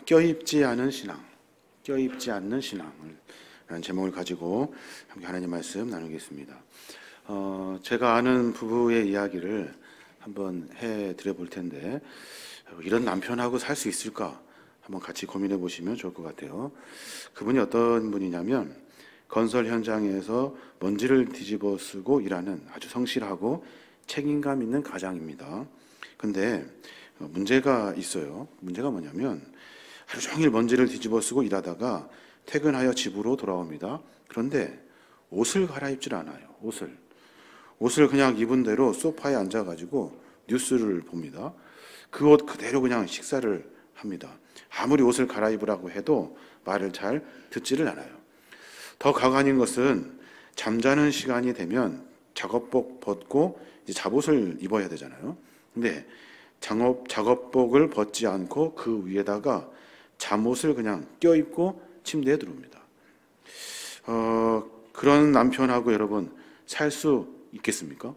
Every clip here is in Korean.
껴입지 않은 신앙, 껴입지 않는 신앙을 라는 제목을 가지고 함께 하나님 말씀 나누겠습니다. 제가 아는 부부의 이야기를 한번 해드려 볼 텐데, 이런 남편하고 살 수 있을까 한번 같이 고민해 보시면 좋을 것 같아요. 그분이 어떤 분이냐면 건설 현장에서 먼지를 뒤집어 쓰고 일하는 아주 성실하고 책임감 있는 가장입니다. 근데 문제가 있어요. 문제가 뭐냐면 하루 종일 먼지를 뒤집어 쓰고 일하다가 퇴근하여 집으로 돌아옵니다. 그런데 옷을 갈아입질 않아요. 옷을 그냥 입은 대로 소파에 앉아가지고 뉴스를 봅니다. 그 옷 그대로 그냥 식사를 합니다. 아무리 옷을 갈아입으라고 해도 말을 잘 듣지를 않아요. 더 가관인 것은 잠자는 시간이 되면 작업복 벗고 이제 잡옷을 입어야 되잖아요. 근데 작업복을 벗지 않고 그 위에다가 잠옷을 그냥 껴입고 침대에 들어옵니다. 그런 남편하고 여러분 살 수 있겠습니까?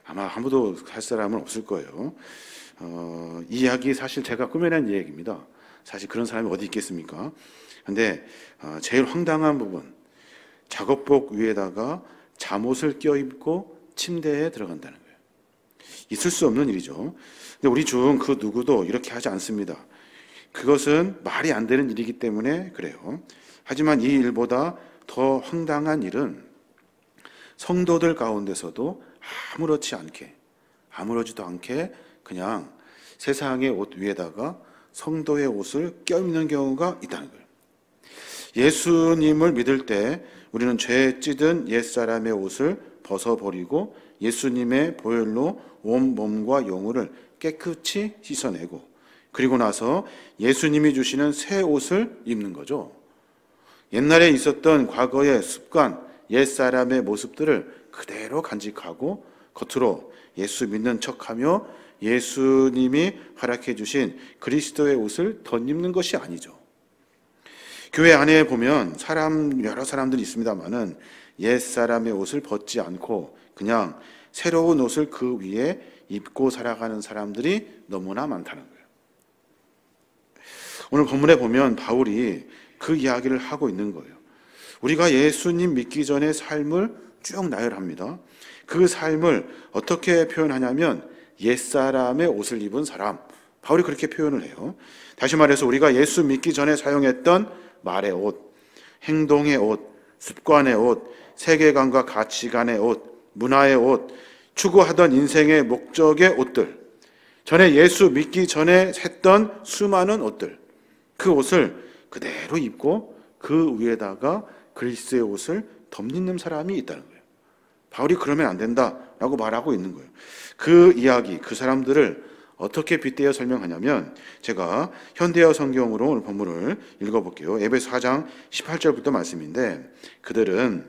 아마 아무도 살 사람은 없을 거예요. 이 이야기 사실 제가 꾸며낸 이야기입니다. 사실 그런 사람이 어디 있겠습니까? 근데 제일 황당한 부분, 작업복 위에다가 잠옷을 껴입고 침대에 들어간다는 거예요. 있을 수 없는 일이죠. 근데 우리 중 그 누구도 이렇게 하지 않습니다. 그것은 말이 안 되는 일이기 때문에 그래요. 하지만 이 일보다 더 황당한 일은 성도들 가운데서도 아무렇지도 않게 그냥 세상의 옷 위에다가 성도의 옷을 껴입는 경우가 있다는 거예요. 예수님을 믿을 때 우리는 죄에 찌든 옛사람의 옷을 벗어버리고 예수님의 보혈로 온 몸과 영혼을 깨끗이 씻어내고 그리고 나서 예수님이 주시는 새 옷을 입는 거죠. 옛날에 있었던 과거의 습관, 옛사람의 모습들을 그대로 간직하고 겉으로 예수 믿는 척하며 예수님이 허락해 주신 그리스도의 옷을 덧입는 것이 아니죠. 교회 안에 보면 여러 사람들이 있습니다만은 옛사람의 옷을 벗지 않고 그냥 새로운 옷을 그 위에 입고 살아가는 사람들이 너무나 많다는 거예요. 오늘 본문에 보면 바울이 그 이야기를 하고 있는 거예요. 우리가 예수님 믿기 전의 삶을 쭉 나열합니다. 그 삶을 어떻게 표현하냐면 옛사람의 옷을 입은 사람, 바울이 그렇게 표현을 해요. 다시 말해서 우리가 예수 믿기 전에 사용했던 말의 옷, 행동의 옷, 습관의 옷, 세계관과 가치관의 옷, 문화의 옷, 추구하던 인생의 목적의 옷들, 전에 예수 믿기 전에 했던 수많은 옷들, 그 옷을 그대로 입고 그 위에다가 그리스도의 옷을 덧입는 사람이 있다는 거예요. 바울이 그러면 안 된다라고 말하고 있는 거예요. 그 이야기, 그 사람들을 어떻게 빗대어 설명하냐면 제가 현대어 성경으로 오늘 본문을 읽어볼게요. 에베소 4장 18절부터 말씀인데 그들은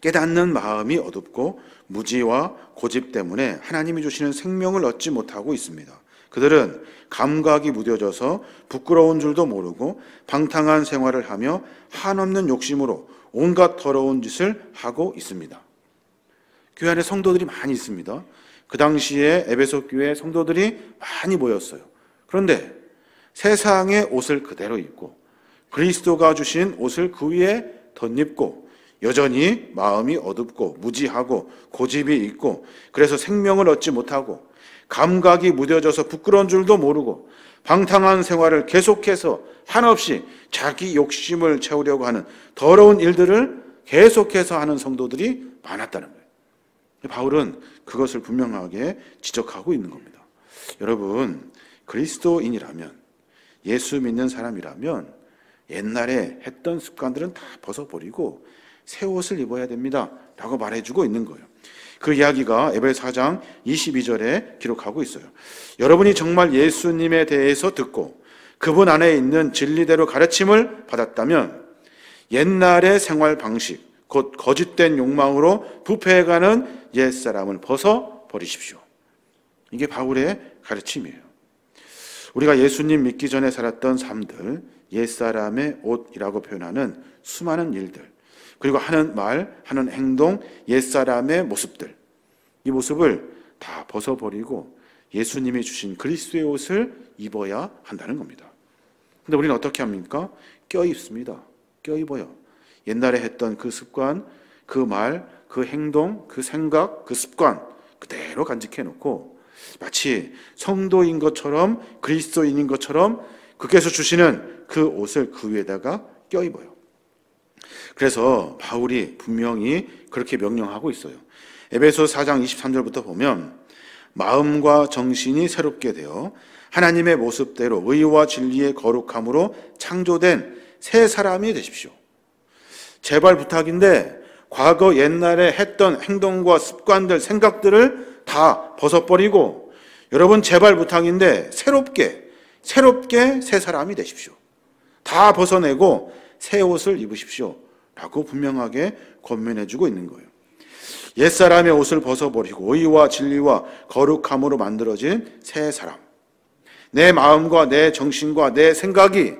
깨닫는 마음이 어둡고 무지와 고집 때문에 하나님이 주시는 생명을 얻지 못하고 있습니다. 그들은 감각이 무뎌져서 부끄러운 줄도 모르고 방탕한 생활을 하며 한없는 욕심으로 온갖 더러운 짓을 하고 있습니다. 교회 안에 성도들이 많이 있습니다. 그 당시에 에베소 교회 성도들이 많이 모였어요. 그런데 세상의 옷을 그대로 입고 그리스도가 주신 옷을 그 위에 덧입고 여전히 마음이 어둡고 무지하고 고집이 있고 그래서 생명을 얻지 못하고 감각이 무뎌져서 부끄러운 줄도 모르고 방탕한 생활을 계속해서 한없이 자기 욕심을 채우려고 하는 더러운 일들을 계속해서 하는 성도들이 많았다는 거예요. 바울은 그것을 분명하게 지적하고 있는 겁니다. 여러분, 그리스도인이라면, 예수 믿는 사람이라면 옛날에 했던 습관들은 다 벗어버리고 새 옷을 입어야 됩니다 라고 말해주고 있는 거예요. 그 이야기가 에베소 4장 22절에 기록하고 있어요. 여러분이 정말 예수님에 대해서 듣고 그분 안에 있는 진리대로 가르침을 받았다면 옛날의 생활 방식, 곧 거짓된 욕망으로 부패해가는 옛사람을 벗어버리십시오. 이게 바울의 가르침이에요. 우리가 예수님 믿기 전에 살았던 삶들, 옛사람의 옷이라고 표현하는 수많은 일들, 그리고 하는 말, 하는 행동, 옛사람의 모습들, 이 모습을 다 벗어버리고 예수님이 주신 그리스도의 옷을 입어야 한다는 겁니다. 근데 우리는 어떻게 합니까? 껴입습니다. 껴입어요. 옛날에 했던 그 습관, 그 말, 그 행동, 그 생각, 그 습관 그대로 간직해 놓고 마치 성도인 것처럼 그리스도인인 것처럼 그께서 주시는 그 옷을 그 위에다가 껴입어요. 그래서 바울이 분명히 그렇게 명령하고 있어요. 에베소 4장 23절부터 보면 마음과 정신이 새롭게 되어 하나님의 모습대로 의와 진리의 거룩함으로 창조된 새 사람이 되십시오. 제발 부탁인데 과거 옛날에 했던 행동과 습관들, 생각들을 다 벗어버리고 여러분 제발 부탁인데 새롭게 새 사람이 되십시오. 다 벗어내고 새 옷을 입으십시오. 라고 분명하게 권면해주고 있는 거예요. 옛사람의 옷을 벗어버리고 의와 진리와 거룩함으로 만들어진 새 사람. 내 마음과 내 정신과 내 생각이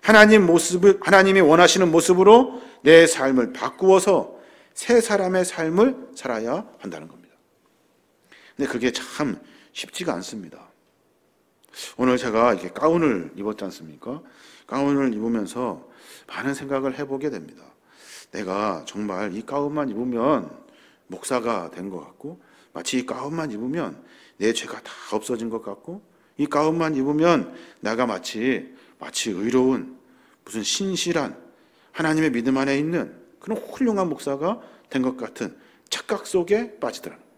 하나님이 원하시는 모습으로 내 삶을 바꾸어서 새 사람의 삶을 살아야 한다는 겁니다. 근데 그게 참 쉽지가 않습니다. 오늘 제가 이렇게 가운을 입었지 않습니까? 가운을 입으면서 많은 생각을 해보게 됩니다. 내가 정말 이 가운만 입으면 목사가 된 것 같고, 마치 이 가운만 입으면 내 죄가 다 없어진 것 같고, 이 가운만 입으면 내가 마치 의로운 무슨 신실한 하나님의 믿음 안에 있는 그런 훌륭한 목사가 된 것 같은 착각 속에 빠지더라는 거예요.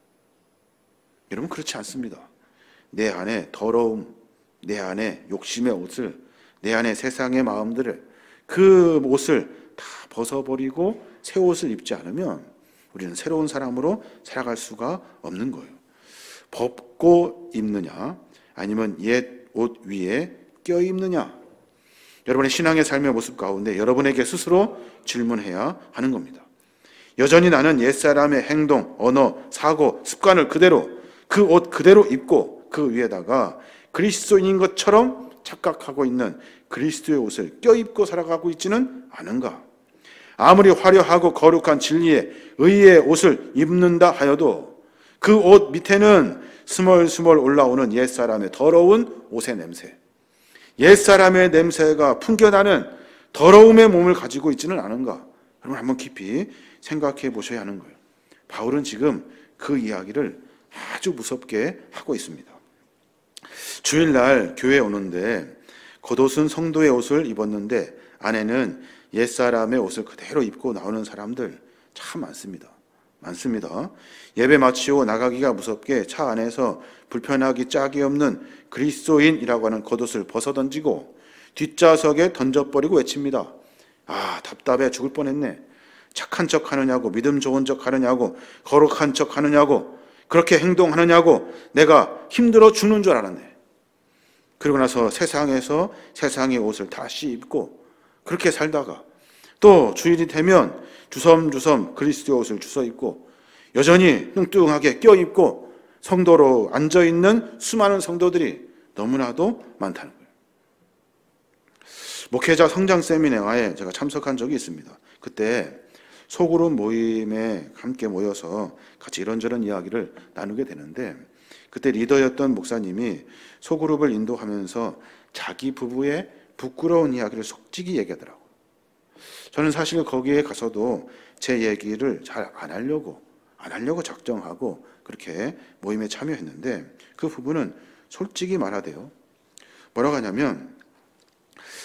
여러분 그렇지 않습니다. 내 안에 더러움, 내 안에 욕심의 옷을, 내 안에 세상의 마음들을 그 옷을 다 벗어버리고 새 옷을 입지 않으면 우리는 새로운 사람으로 살아갈 수가 없는 거예요. 벗고 입느냐 아니면 옛 옷 위에 껴입느냐, 여러분의 신앙의 삶의 모습 가운데 여러분에게 스스로 질문해야 하는 겁니다. 여전히 나는 옛사람의 행동, 언어, 사고, 습관을 그대로 그 옷 그대로 입고 그 위에다가 그리스도인인 것처럼 착각하고 있는 그리스도의 옷을 껴입고 살아가고 있지는 않은가? 아무리 화려하고 거룩한 진리의 의의 옷을 입는다 하여도 그 옷 밑에는 스멀스멀 올라오는 옛사람의 더러운 옷의 냄새, 옛사람의 냄새가 풍겨나는 더러움의 몸을 가지고 있지는 않은가? 여러분 한번 깊이 생각해 보셔야 하는 거예요. 바울은 지금 그 이야기를 아주 무섭게 하고 있습니다. 주일날 교회에 오는데 겉옷은 성도의 옷을 입었는데 안에는 옛사람의 옷을 그대로 입고 나오는 사람들 참 많습니다. 예배 마치고 나가기가 무섭게 차 안에서 불편하기 짝이 없는 그리스도인이라고 하는 겉옷을 벗어던지고 뒷좌석에 던져버리고 외칩니다. 아, 답답해 죽을 뻔했네. 착한 척 하느냐고, 믿음 좋은 척 하느냐고, 거룩한 척 하느냐고, 그렇게 행동하느냐고 내가 힘들어 죽는 줄 알았네. 그러고 나서 세상에서 세상의 옷을 다시 입고 그렇게 살다가 또 주일이 되면 주섬주섬 그리스도의 옷을 주워 입고 여전히 뚱뚱하게 껴입고 성도로 앉아있는 수많은 성도들이 너무나도 많다는 거예요. 목회자 성장 세미나에 제가 참석한 적이 있습니다. 그때 소그룹 모임에 함께 모여서 같이 이런저런 이야기를 나누게 되는데 그때 리더였던 목사님이 소그룹을 인도하면서 자기 부부의 부끄러운 이야기를 솔직히 얘기하더라고요. 저는 사실 거기에 가서도 제 얘기를 잘 안 하려고 작정하고 그렇게 모임에 참여했는데 그 부부는 솔직히 말하대요. 뭐라고 하냐면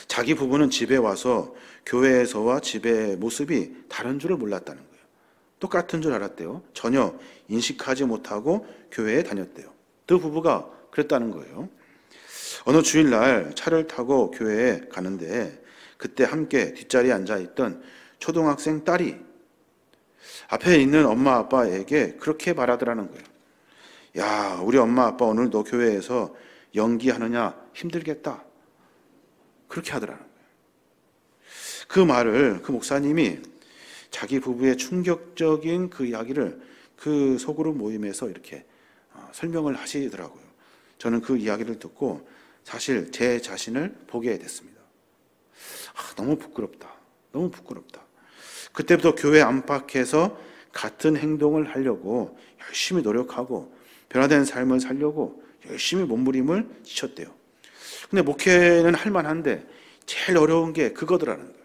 자기 부부는 집에 와서 교회에서와 집의 모습이 다른 줄을 몰랐다는 거예요. 똑같은 줄 알았대요. 전혀 인식하지 못하고 교회에 다녔대요. 그 부부가 그랬다는 거예요. 어느 주일날 차를 타고 교회에 가는데 그때 함께 뒷자리에 앉아있던 초등학생 딸이 앞에 있는 엄마 아빠에게 그렇게 말하더라는 거예요. 야, 우리 엄마 아빠 오늘도 교회에서 연기하느냐 힘들겠다. 그렇게 하더라는 거예요. 그 말을 그 목사님이 자기 부부의 충격적인 그 이야기를 그 소그룹 모임에서 이렇게 설명을 하시더라고요. 저는 그 이야기를 듣고 사실 제 자신을 보게 됐습니다. 너무 부끄럽다. 그때부터 교회 안팎에서 같은 행동을 하려고 열심히 노력하고 변화된 삶을 살려고 열심히 몸부림을 치셨대요. 근데 목회는 할 만한데 제일 어려운 게 그거더라는 거예요.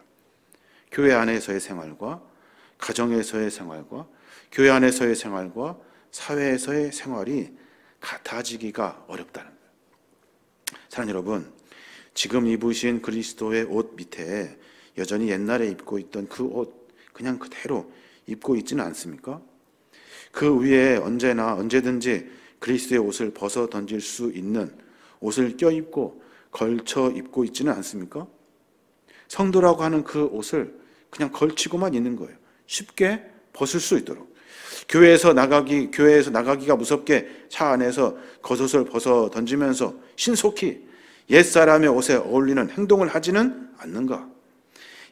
교회 안에서의 생활과 가정에서의 생활과 교회 안에서의 생활과 사회에서의 생활이 같아지기가 어렵다는 거예요. 사랑하는 여러분, 지금 입으신 그리스도의 옷 밑에 여전히 옛날에 입고 있던 그 옷 그냥 그대로 입고 있지는 않습니까? 그 위에 언제든지 그리스도의 옷을 벗어 던질 수 있는 옷을 껴입고 걸쳐 입고 있지는 않습니까? 성도라고 하는 그 옷을 그냥 걸치고만 있는 거예요. 쉽게 벗을 수 있도록. 교회에서 나가기가 무섭게 차 안에서 겉옷을 벗어 던지면서 신속히 옛사람의 옷에 어울리는 행동을 하지는 않는가?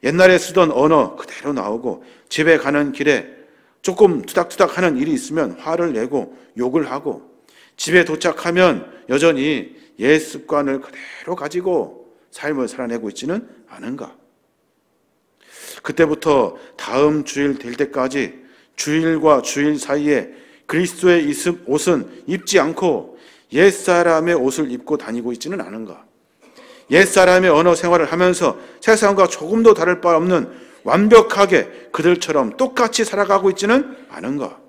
옛날에 쓰던 언어 그대로 나오고 집에 가는 길에 조금 투닥투닥 하는 일이 있으면 화를 내고 욕을 하고 집에 도착하면 여전히 옛 습관을 그대로 가지고 삶을 살아내고 있지는 않은가? 그때부터 다음 주일 될 때까지 주일과 주일 사이에 그리스도의 옷은 입지 않고 옛사람의 옷을 입고 다니고 있지는 않은가? 옛사람의 언어 생활을 하면서 세상과 조금도 다를 바 없는 완벽하게 그들처럼 똑같이 살아가고 있지는 않은가?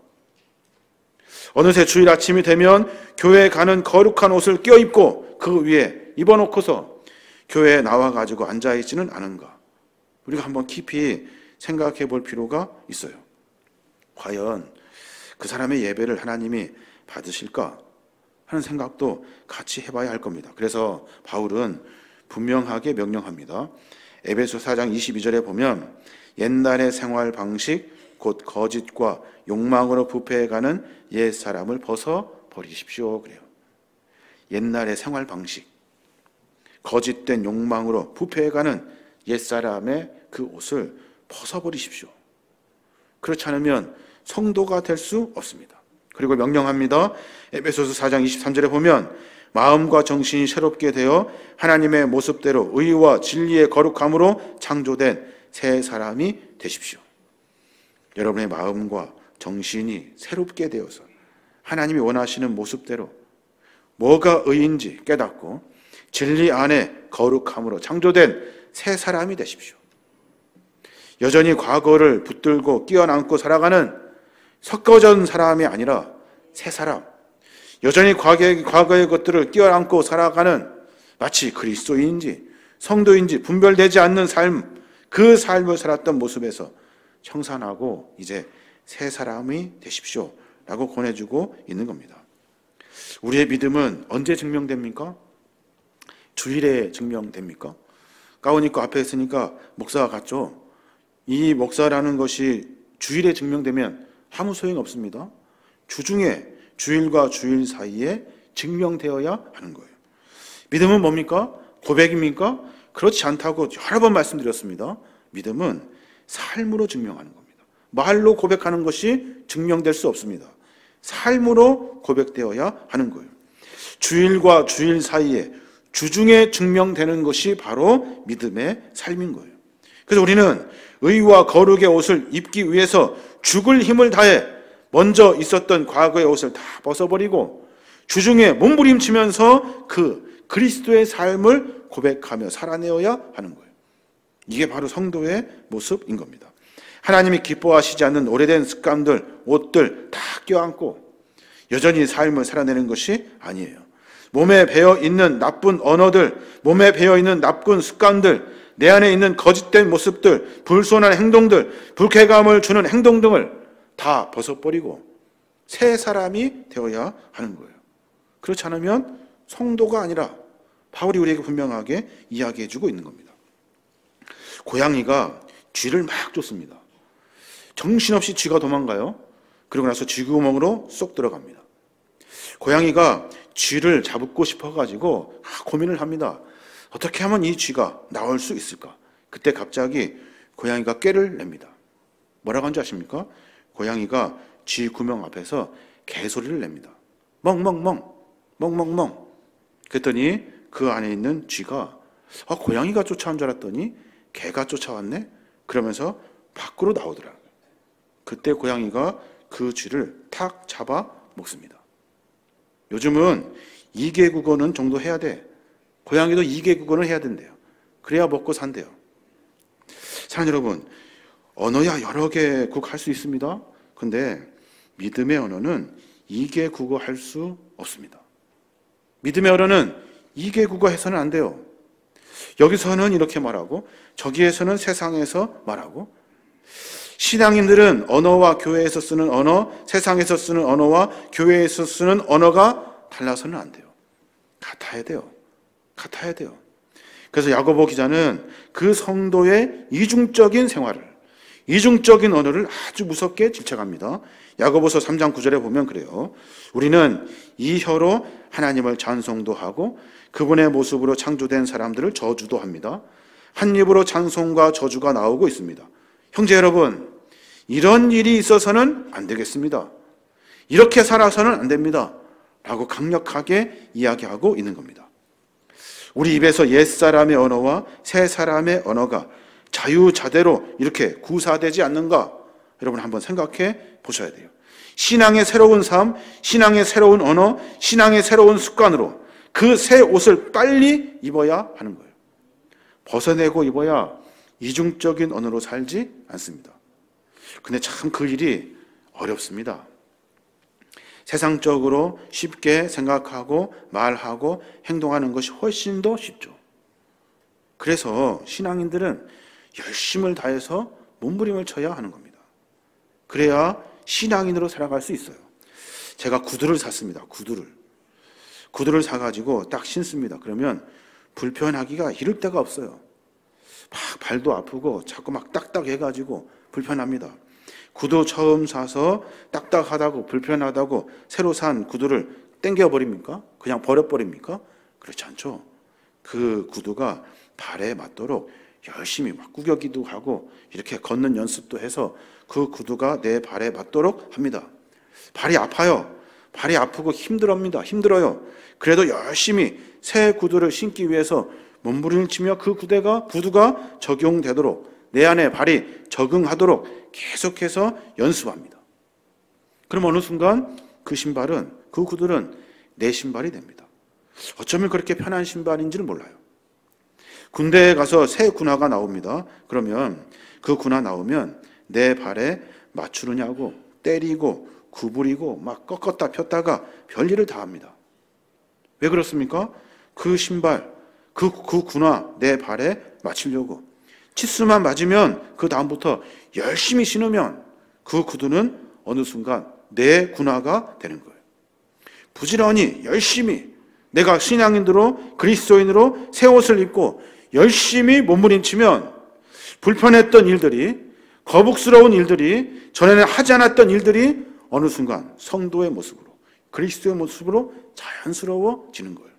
어느새 주일 아침이 되면 교회에 가는 거룩한 옷을 껴입고 그 위에 입어놓고서 교회에 나와가지고 앉아있지는 않은가? 우리가 한번 깊이 생각해 볼 필요가 있어요. 과연 그 사람의 예배를 하나님이 받으실까 하는 생각도 같이 해봐야 할 겁니다. 그래서 바울은 분명하게 명령합니다. 에베소 4장 22절에 보면 옛날의 생활 방식 곧 거짓과 욕망으로 부패해가는 옛사람을 벗어버리십시오. 그래요. 옛날의 생활 방식, 거짓된 욕망으로 부패해가는 옛사람의 그 옷을 벗어버리십시오. 그렇지 않으면 성도가 될 수 없습니다. 그리고 명령합니다. 에베소서 4장 23절에 보면 마음과 정신이 새롭게 되어 하나님의 모습대로 의와 진리의 거룩함으로 창조된 새 사람이 되십시오. 여러분의 마음과 정신이 새롭게 되어서 하나님이 원하시는 모습대로 뭐가 의인지 깨닫고 진리 안에 거룩함으로 창조된 새 사람이 되십시오. 여전히 과거를 붙들고 끼어안고 살아가는 섞어진 사람이 아니라 새 사람, 여전히 과거의 것들을 끼어안고 살아가는 마치 그리스도인인지 성도인지 분별되지 않는 삶, 그 삶을 살았던 모습에서 청산하고 이제 새 사람이 되십시오 라고 권해주고 있는 겁니다. 우리의 믿음은 언제 증명됩니까? 주일에 증명됩니까? 가운 입고 앞에 있으니까 목사가 같죠? 이 목사라는 것이 주일에 증명되면 아무 소용이 없습니다. 주중에 주일과 주일 사이에 증명되어야 하는 거예요. 믿음은 뭡니까? 고백입니까? 그렇지 않다고 여러 번 말씀드렸습니다. 믿음은 삶으로 증명하는 겁니다. 말로 고백하는 것이 증명될 수 없습니다. 삶으로 고백되어야 하는 거예요. 주일과 주일 사이에 주중에 증명되는 것이 바로 믿음의 삶인 거예요. 그래서 우리는 의와 거룩의 옷을 입기 위해서 죽을 힘을 다해 먼저 있었던 과거의 옷을 다 벗어버리고 주중에 몸부림치면서 그 그리스도의 삶을 고백하며 살아내어야 하는 거예요. 이게 바로 성도의 모습인 겁니다. 하나님이 기뻐하시지 않는 오래된 습관들, 옷들 다 껴안고 여전히 삶을 살아내는 것이 아니에요. 몸에 배어있는 나쁜 언어들, 몸에 배어있는 나쁜 습관들, 내 안에 있는 거짓된 모습들, 불손한 행동들, 불쾌감을 주는 행동 등을 다 벗어버리고 새 사람이 되어야 하는 거예요. 그렇지 않으면 성도가 아니라 바울이 우리에게 분명하게 이야기해주고 있는 겁니다. 고양이가 쥐를 막 쫓습니다. 정신없이 쥐가 도망가요. 그러고 나서 쥐구멍으로 쏙 들어갑니다. 고양이가 쥐를 잡고 싶어가지고 고민을 합니다. 어떻게 하면 이 쥐가 나올 수 있을까? 그때 갑자기 고양이가 꾀를 냅니다. 뭐라고 하는지 아십니까? 고양이가 쥐 구멍 앞에서 개소리를 냅니다. 멍멍멍, 멍멍멍. 그랬더니 그 안에 있는 쥐가 고양이가 쫓아온 줄 알았더니 개가 쫓아왔네? 그러면서 밖으로 나오더라고요. 그때 고양이가 그 쥐를 탁 잡아 먹습니다. 요즘은 2개 국어는 정도 해야 돼. 고양이도 2개 국어는 해야 된대요. 그래야 먹고 산대요. 사랑하는 여러분, 언어야 여러 개국 할 수 있습니다. 근데 믿음의 언어는 2개 국어 할 수 없습니다. 믿음의 언어는 2개 국어 해서는 안 돼요. 여기서는 이렇게 말하고 저기에서는 세상에서 말하고. 신앙인들은 언어와 교회에서 쓰는 언어, 세상에서 쓰는 언어와 교회에서 쓰는 언어가 달라서는 안 돼요. 같아야 돼요. 같아야 돼요. 그래서 야고보 기자는 그 성도의 이중적인 생활을, 이중적인 언어를 아주 무섭게 질책합니다. 야고보서 3장 9절에 보면 그래요. 우리는 이 혀로 하나님을 찬송도 하고 그분의 모습으로 창조된 사람들을 저주도 합니다. 한 입으로 찬송과 저주가 나오고 있습니다. 형제 여러분, 이런 일이 있어서는 안 되겠습니다. 이렇게 살아서는 안 됩니다. 라고 강력하게 이야기하고 있는 겁니다. 우리 입에서 옛사람의 언어와 새사람의 언어가 자유자대로 이렇게 구사되지 않는가? 여러분 한번 생각해 보셔야 돼요. 신앙의 새로운 삶, 신앙의 새로운 언어, 신앙의 새로운 습관으로 그 새 옷을 빨리 입어야 하는 거예요. 벗어내고 입어야 이중적인 언어로 살지 않습니다. 근데 참 그 일이 어렵습니다. 세상적으로 쉽게 생각하고 말하고 행동하는 것이 훨씬 더 쉽죠. 그래서 신앙인들은 열심을 다해서 몸부림을 쳐야 하는 겁니다. 그래야 신앙인으로 살아갈 수 있어요. 제가 구두를 샀습니다. 구두를 사가지고 딱 신습니다. 그러면 불편하기가 이를 데가 없어요. 막 발도 아프고 자꾸 막 딱딱해가지고 불편합니다. 구두 처음 사서 딱딱하다고 불편하다고 새로 산 구두를 땡겨버립니까? 그냥 버려버립니까? 그렇지 않죠. 그 구두가 발에 맞도록 열심히 막 구겨기도 하고 이렇게 걷는 연습도 해서 그 구두가 내 발에 맞도록 합니다. 발이 아파요. 발이 아프고 힘들어요. 그래도 열심히 새 구두를 신기 위해서 몸부림을 치며 그 구두가 적용되도록 내 안에 발이 적응하도록 계속해서 연습합니다. 그럼 어느 순간 그 구두는 내 신발이 됩니다. 어쩌면 그렇게 편한 신발인지는 몰라요. 군대에 가서 새 군화가 나옵니다. 그러면 그 군화 나오면 내 발에 맞추느냐고 때리고 구부리고 막 꺾었다 폈다가 별일을 다 합니다. 왜 그렇습니까? 그 신발, 그 군화 내 발에 맞추려고. 치수만 맞으면 그 다음부터 열심히 신으면 그 구두는 어느 순간 내 군화가 되는 거예요. 부지런히 열심히 내가 신앙인으로 그리스도인으로 새 옷을 입고 열심히 몸부림치면 불편했던 일들이, 거북스러운 일들이, 전에는 하지 않았던 일들이 어느 순간 성도의 모습으로, 그리스도의 모습으로 자연스러워지는 거예요.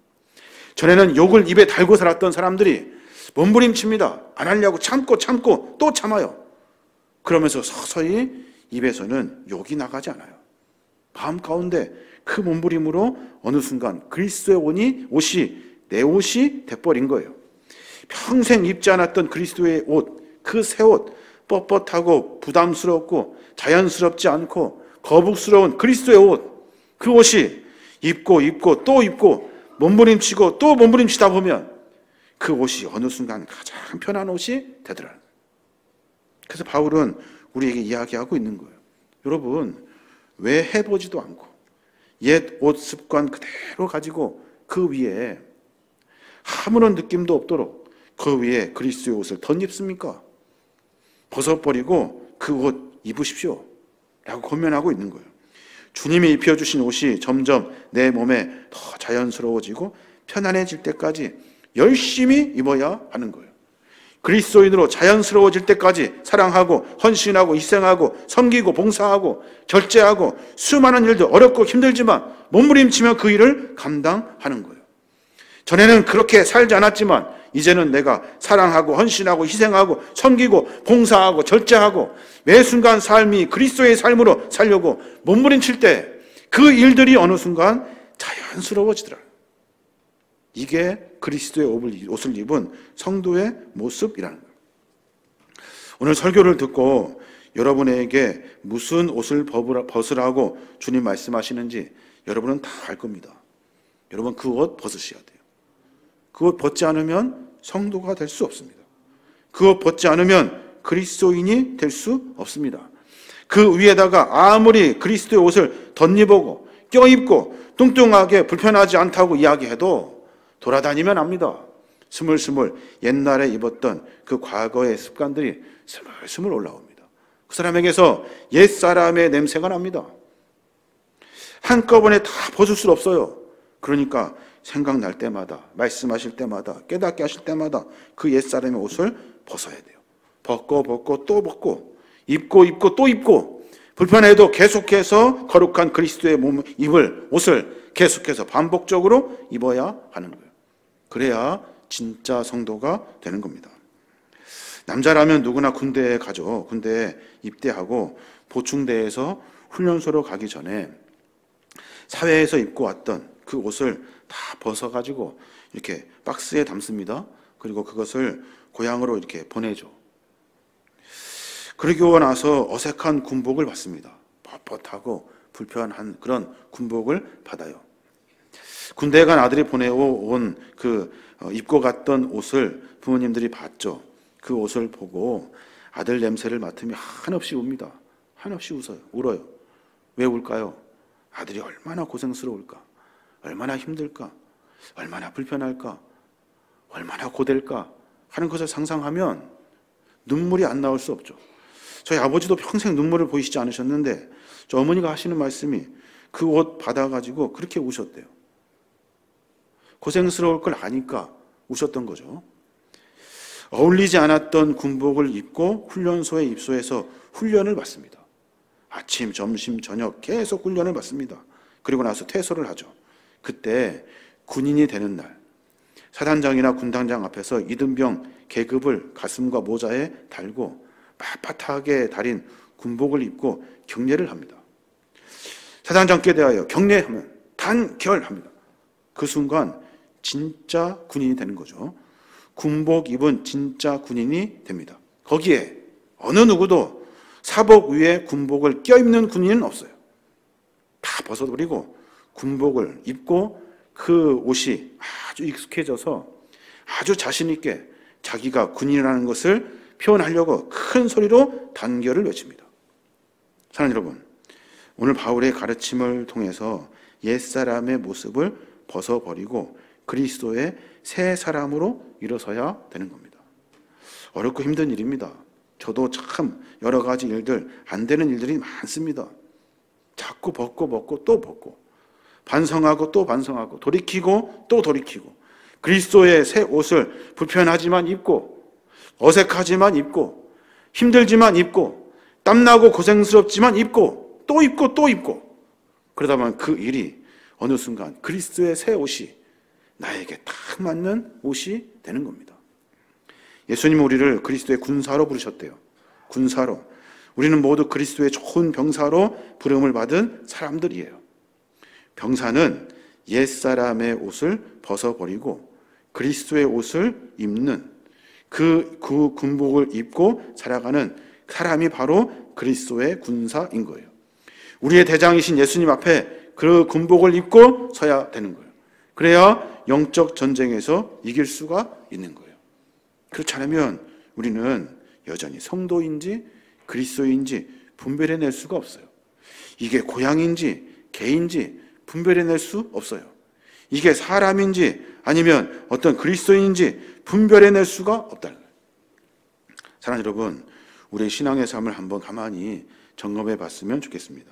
전에는 욕을 입에 달고 살았던 사람들이 몸부림칩니다. 안 하려고 참고 또 참아요. 그러면서 서서히 입에서는 욕이 나가지 않아요. 마음 가운데 그 몸부림으로 어느 순간 그리스도의 옷이 내 옷이 돼버린 거예요. 평생 입지 않았던 그리스도의 옷, 그 새 옷, 뻣뻣하고 부담스럽고 자연스럽지 않고 거북스러운 그리스도의 옷, 그 옷이 입고 또 입고 몸부림치고 또 몸부림치다 보면 그 옷이 어느 순간 가장 편한 옷이 되더라고요. 그래서 바울은 우리에게 이야기하고 있는 거예요. 여러분, 왜 해보지도 않고 옛 옷 습관 그대로 가지고 그 위에 아무런 느낌도 없도록 그 위에 그리스도의 옷을 덧입습니까? 벗어버리고 그 옷 입으십시오 라고 권면하고 있는 거예요. 주님이 입혀주신 옷이 점점 내 몸에 더 자연스러워지고 편안해질 때까지 열심히 입어야 하는 거예요. 그리스도인으로 자연스러워질 때까지 사랑하고 헌신하고 희생하고 섬기고 봉사하고 절제하고 수많은 일들 어렵고 힘들지만 몸부림치며 그 일을 감당하는 거예요. 전에는 그렇게 살지 않았지만 이제는 내가 사랑하고 헌신하고 희생하고 섬기고 봉사하고 절제하고 매 순간 삶이 그리스도의 삶으로 살려고 몸부림칠 때 그 일들이 어느 순간 자연스러워지더라. 이게 그리스도의 옷을 입은 성도의 모습이라는 거예요. 오늘 설교를 듣고 여러분에게 무슨 옷을 벗으라고 주님 말씀하시는지 여러분은 다 알 겁니다. 여러분 그 옷 벗으셔야 돼요. 그 옷 벗지 않으면 성도가 될 수 없습니다. 그 옷 벗지 않으면 그리스도인이 될 수 없습니다. 그 위에다가 아무리 그리스도의 옷을 덧입고 껴입고 뚱뚱하게 불편하지 않다고 이야기해도 돌아다니면 압니다. 스물스물 옛날에 입었던 그 과거의 습관들이 스물스물 올라옵니다. 그 사람에게서 옛사람의 냄새가 납니다. 한꺼번에 다 벗을 수 없어요. 그러니까 생각날 때마다, 말씀하실 때마다, 깨닫게 하실 때마다 그 옛사람의 옷을 벗어야 돼요. 벗고 또 벗고, 입고 또 입고, 불편해도 계속해서 거룩한 그리스도의 입을 옷을 계속해서 반복적으로 입어야 하는 거예요. 그래야 진짜 성도가 되는 겁니다. 남자라면 누구나 군대에 가죠. 군대에 입대하고 보충대에서 훈련소로 가기 전에 사회에서 입고 왔던 그 옷을 다 벗어가지고 이렇게 박스에 담습니다. 그리고 그것을 고향으로 이렇게 보내죠. 그러고 나서 어색한 군복을 받습니다. 뻣뻣하고 불편한 그런 군복을 받아요. 군대에 간 아들이 보내온 입고 갔던 옷을 부모님들이 봤죠. 그 옷을 보고 아들 냄새를 맡으며 한없이 웁니다. 한없이 울어요. 왜 울까요? 아들이 얼마나 고생스러울까? 얼마나 힘들까? 얼마나 불편할까? 얼마나 고될까? 하는 것을 상상하면 눈물이 안 나올 수 없죠. 저희 아버지도 평생 눈물을 보이시지 않으셨는데 저 어머니가 하시는 말씀이 그 옷 받아가지고 그렇게 우셨대요. 고생스러울 걸 아니까 우셨던 거죠. 어울리지 않았던 군복을 입고 훈련소에 입소해서 훈련을 받습니다. 아침, 점심, 저녁 계속 훈련을 받습니다. 그리고 나서 퇴소를 하죠. 그때 군인이 되는 날 사단장이나 군단장 앞에서 이등병 계급을 가슴과 모자에 달고 빳빳하게 달인 군복을 입고 경례를 합니다. 사단장께 대하여 경례하면 단결합니다. 그 순간 진짜 군인이 되는 거죠. 군복 입은 진짜 군인이 됩니다. 거기에 어느 누구도 사복 위에 군복을 껴입는 군인은 없어요. 다 벗어버리고 군복을 입고 그 옷이 아주 익숙해져서 아주 자신 있게 자기가 군인이라는 것을 표현하려고 큰 소리로 단결을 외칩니다. 사랑하는 여러분, 오늘 바울의 가르침을 통해서 옛사람의 모습을 벗어버리고 그리스도의 새 사람으로 일어서야 되는 겁니다. 어렵고 힘든 일입니다. 저도 참 여러 가지 일들, 안 되는 일들이 많습니다. 자꾸 벗고 또 벗고, 반성하고 또 반성하고, 돌이키고 또 돌이키고, 그리스도의 새 옷을 불편하지만 입고, 어색하지만 입고, 힘들지만 입고, 땀나고 고생스럽지만 입고, 또 입고 또 입고, 그러다 보면 그 일이 어느 순간 그리스도의 새 옷이 나에게 딱 맞는 옷이 되는 겁니다. 예수님은 우리를 그리스도의 군사로 부르셨대요. 군사로. 우리는 모두 그리스도의 좋은 병사로 부름을 받은 사람들이에요. 병사는 옛사람의 옷을 벗어버리고 그리스도의 옷을 입는 그 군복을 입고 살아가는 사람이 바로 그리스도의 군사인 거예요. 우리의 대장이신 예수님 앞에 그 군복을 입고 서야 되는 거예요. 그래야 영적 전쟁에서 이길 수가 있는 거예요. 그렇지 않으면 우리는 여전히 성도인지 그리스도인지 분별해낼 수가 없어요. 이게 고향인지 개인지 분별해낼 수 없어요. 이게 사람인지 아니면 어떤 그리스도인인지 분별해낼 수가 없다는 거예요. 사랑하는 여러분, 우리의 신앙의 삶을 한번 가만히 점검해 봤으면 좋겠습니다.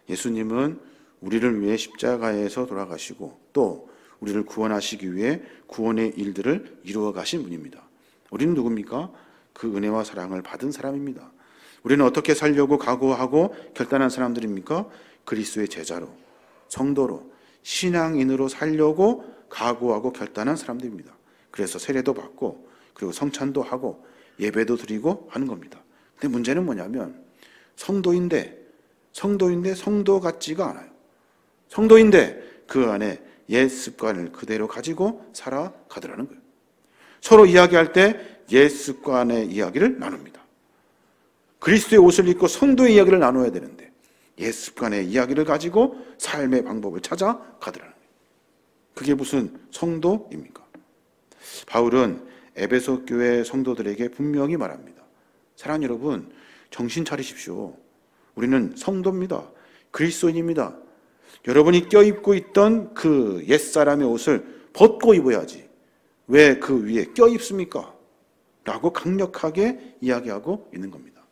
예수님은 우리를 위해 십자가에서 돌아가시고 또 우리를 구원하시기 위해 구원의 일들을 이루어 가신 분입니다. 우리는 누굽니까? 그 은혜와 사랑을 받은 사람입니다. 우리는 어떻게 살려고 각오하고 결단한 사람들입니까? 그리스도의 제자로, 성도로, 신앙인으로 살려고 각오하고 결단한 사람들입니다. 그래서 세례도 받고 그리고 성찬도 하고 예배도 드리고 하는 겁니다. 근데 문제는 뭐냐면 성도인데 성도 같지가 않아요. 성도인데 그 안에 옛 습관을 그대로 가지고 살아가더라는 거예요. 서로 이야기할 때 옛 습관의 이야기를 나눕니다. 그리스도의 옷을 입고 성도의 이야기를 나눠야 되는데 옛 습관의 이야기를 가지고 삶의 방법을 찾아가더라는 거예요. 그게 무슨 성도입니까? 바울은 에베소 교회 성도들에게 분명히 말합니다. 사랑하는 여러분, 정신 차리십시오. 우리는 성도입니다. 그리스도인입니다. 여러분이 껴입고 있던 그 옛사람의 옷을 벗고 입어야지 왜 그 위에 껴입습니까? 라고 강력하게 이야기하고 있는 겁니다.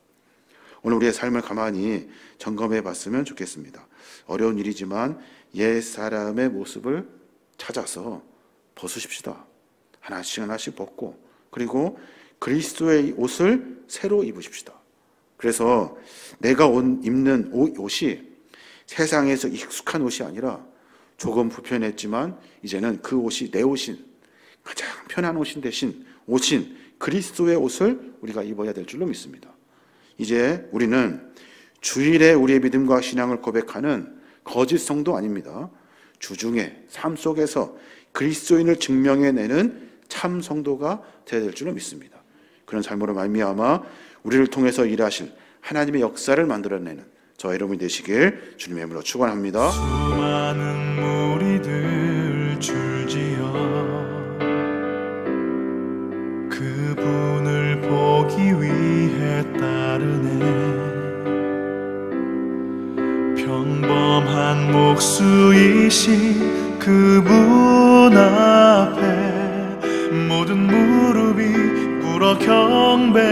오늘 우리의 삶을 가만히 점검해 봤으면 좋겠습니다. 어려운 일이지만 옛사람의 모습을 찾아서 벗으십시다. 하나씩 하나씩 벗고, 그리고 그리스도의 옷을 새로 입으십시다. 그래서 내가 입는 옷이 세상에서 익숙한 옷이 아니라 조금 불편했지만 이제는 그 옷이 내 옷인, 가장 편한 옷인 대신 옷인 그리스도의 옷을 우리가 입어야 될 줄로 믿습니다. 이제 우리는 주일에 우리의 믿음과 신앙을 고백하는 거짓 성도 아닙니다. 주중에 삶 속에서 그리스도인을 증명해내는 참 성도가 되어야 될 줄로 믿습니다. 그런 삶으로 말미암아 우리를 통해서 일하실 하나님의 역사를 만들어내는 저와 여러분이 되시길 주님의 이름으로 축원합니다. 수많은 무리들 줄지어 그분을 보기 위해 따르네. 평범한 목수이신 그분 앞에 모든 무릎이 꿇어 경배하네.